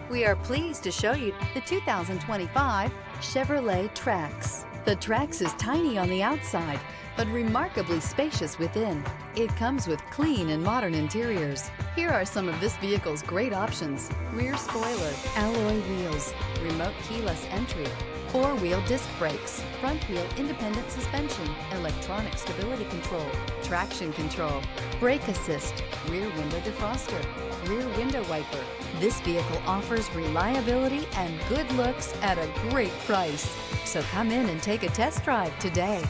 We are pleased to show you the 2025 Chevrolet Trax. The Trax is tiny on the outside, but remarkably spacious within. It comes with clean and modern interiors. Here are some of this vehicle's great options: rear spoiler, alloy wheels, remote keyless entry, four-wheel disc brakes, front-wheel independent suspension, electronic stability control, traction control, brake assist, rear window defroster, rear window wiper. This vehicle offers reliability and good looks at a great price. So come in and take a test drive today.